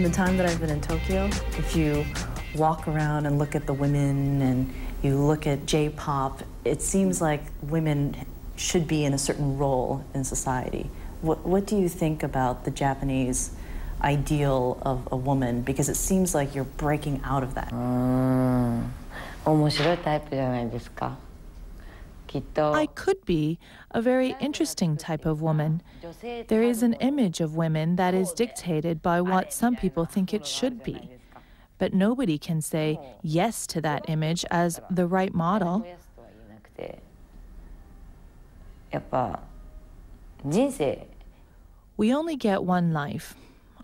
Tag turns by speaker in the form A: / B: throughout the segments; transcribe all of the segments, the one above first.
A: In the time that I've been in Tokyo, if you walk around and look at the women and you look at J-pop, it seems like women should be in a certain role in society. What do you think about the Japanese ideal of a woman? Because it seems like you're breaking out of that.
B: 面白いタイプじゃないですか。
C: I could be a very interesting type of woman. There is an image of women that is dictated by what some people think it should be. But nobody can say yes to that image as the right model.
B: やっぱ人生
C: We only get one life.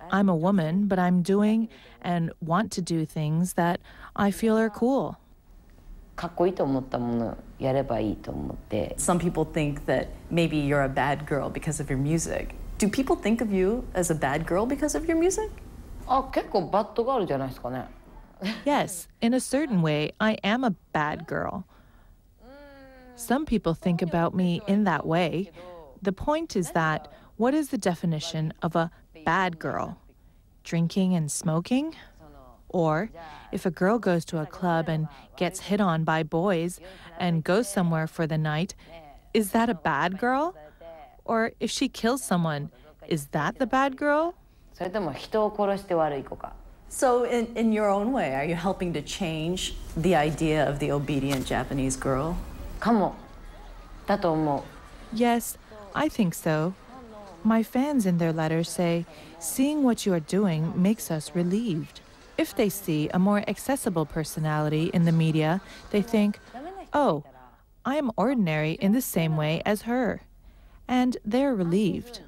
C: I'm a woman, but I'm doing and want to do things that I feel are cool.
B: かっこいいと思ったものやればいいと思って。
A: Some people think that maybe you're a bad girl because of your music. Do people think of you as a bad girl because of your music?
B: あ、結構バッドガールじゃないですかね。
C: Yes, in a certain way, I am a bad girl. Some people think about me in that way. The point is that, what is the definition of a bad girl? Drinking and smoking? Or, if a girl goes to a club and gets hit on by boys and goes somewhere for the night, is that a bad girl? Or if she kills someone, is that the bad girl?
B: それとも人を殺して悪い子か。
A: So in your own way, are you helping to change the idea of the obedient Japanese girl?
B: かも。だと思う。
C: Yes, I think so. My fans in their letters say, seeing what you are doing makes us relieved. If they see a more accessible personality in the media, they think, oh, I am ordinary in the same way as her. And they're relieved.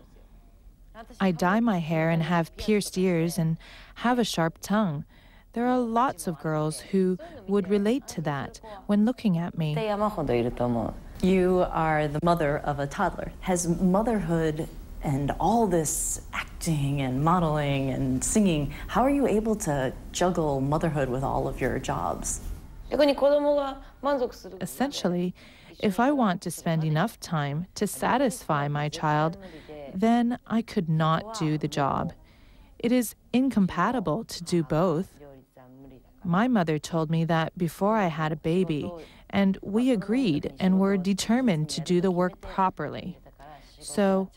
C: I dye my hair and have pierced ears and have a sharp tongue. There are lots of girls who would relate to that when looking at me.
B: 山ほどいると思う。
A: You are the mother of a toddler. Has motherhood and all this acting and modeling and singing, how are you able to juggle motherhood with all of your jobs?
B: 逆に子供が満足する。
C: Essentially, if I want to spend enough time to satisfy my child, then I could not do the job. It is incompatible to do both. My mother told me that before I had a baby, and we agreed and were determined to do the work properly. So,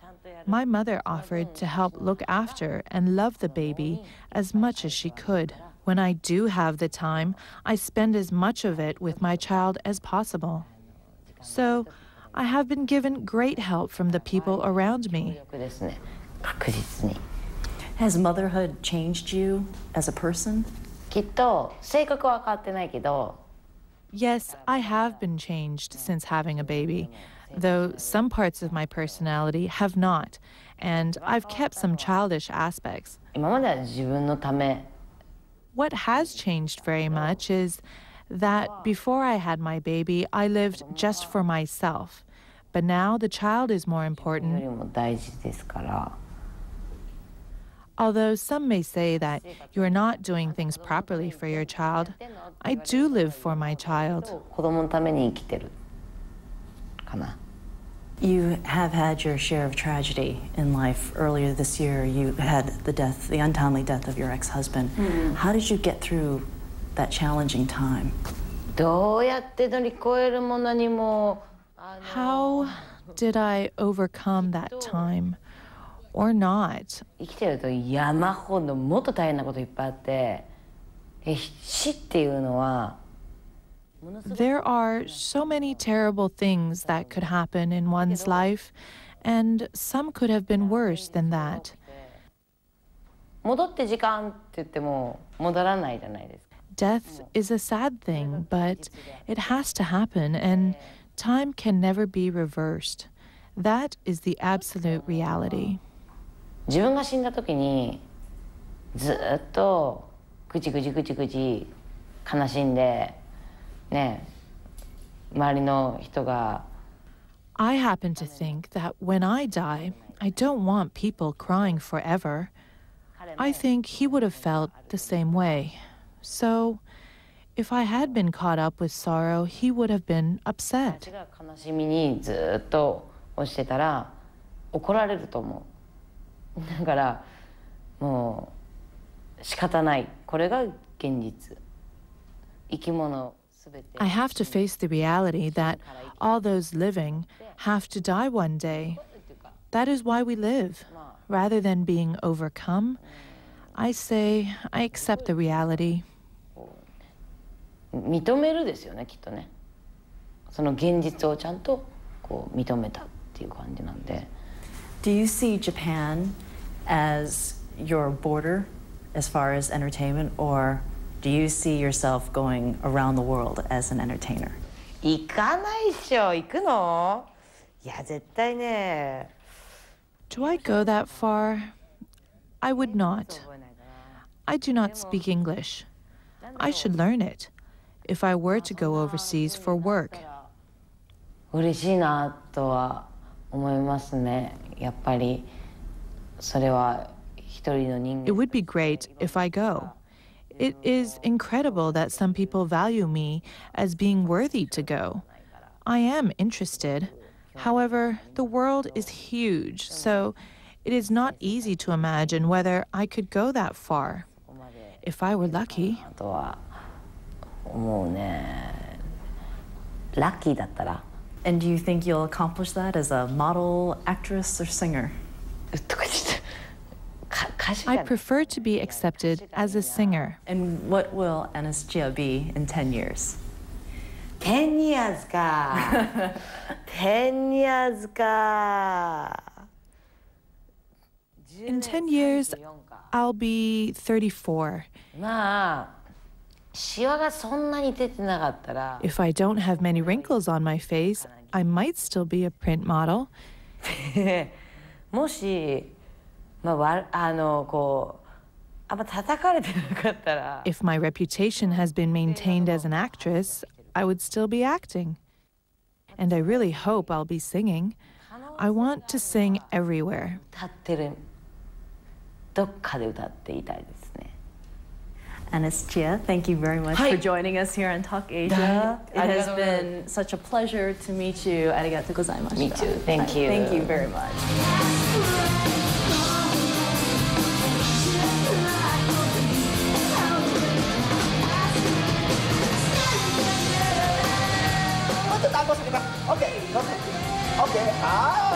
C: my mother offered to help look after and love the baby as much as she could. When I do have the time, I spend as much of it with my child as possible. So, I have been given great help from the people around me.
B: ですね。確実に。
A: Has motherhood changed you as a person?
B: きっと性格は変わってないけど。
C: Yes, I have been changed since having a baby, though some parts of my personality have not, and I've kept some childish aspects.
B: 今までは自分のため。
C: What has changed very much is that before I had my baby, I lived just for myself. But now the child is more
B: より
C: important.
B: も大事ですから。
C: Although some may say that you are not doing things properly for your child, I do live for my child.
B: 子供のために生きてる。かな。
A: You have had your share of tragedy in life. Earlier this year, you had the untimely death of your ex-husband. How did you get through that challenging time?
B: どうやって乗り越えるも何も。
C: How did I overcome that time? Or not?
B: 生きてると山ほどもっと大変なこといっぱいあって、死っていうのは。
C: There are so many terrible things that could happen in one's life, and some could have been worse than that.
B: 戻って時間って言っても戻らないじゃないですか。
C: Death is a sad thing, but it has to happen, and time can never be reversed. That is the absolute reality.
B: 自分が死んだ時にずっとぐちぐち悲しんでね、周りの人が。
C: I happen to think that when I die, I don't want people crying forever. I think he would have felt the same way. So, if I had been caught up with sorrow, he would have been upset.
B: 私が悲しみにずっと落ちてたら怒られると思う。だからもう仕方ない。これが現実。生き物すべて。
C: I have to face the reality that all those living have to die one day. That is why we live. Rather than being overcome, I say I accept the reality.
B: 認めるですよね、きっとね。その現実をちゃんとこう認めたっていう感じなんで。
A: Do you see Japan as your border as far as entertainment, or do you see yourself going around the world as an entertainer?
B: 行かないっしょ。行くの？いや、絶対ね。
C: Do I go that far? I would not. I do not speak English. I should learn it if I were to go overseas for work.
B: 嬉しいなとは思いますね。やっぱりそれは一人の人間。
C: It would be great if I go. It is incredible that some people value me as being worthy to go. I am interested. However, the world is huge, so it is not easy to imagine whether I could go that far. If I were lucky.
B: とは思うね。ラッキーだったら。
A: And do you think you'll accomplish that as a model, actress, or singer?
B: とか言って歌手
C: I prefer to be accepted as a singer.
A: And what will Tsuchiya be in 10 years?
B: 10 years か。10 years か。
C: In 10 years, I'll be 34.
B: まあ、シワがそんなに出てなかったら。
C: If I don't have many wrinkles on my face, I might still be a print model.
B: もし、まあ、こう、あんま叩かれてなかったら。
C: If my reputation has been maintained as an actress, I would still be acting. And I really hope I'll be singing. I want to sing everywhere.
B: 歌ってる。どっかで歌っていたいですね。
A: Tsuchiya, thank you very much for joining us here on Talk Asia. It has been such a pleasure to meet you. Arigatou gozaimashita.
B: Me too. Thank you.
A: Thank you very much.
D: もっと単語すぎます。OK、OK、OK、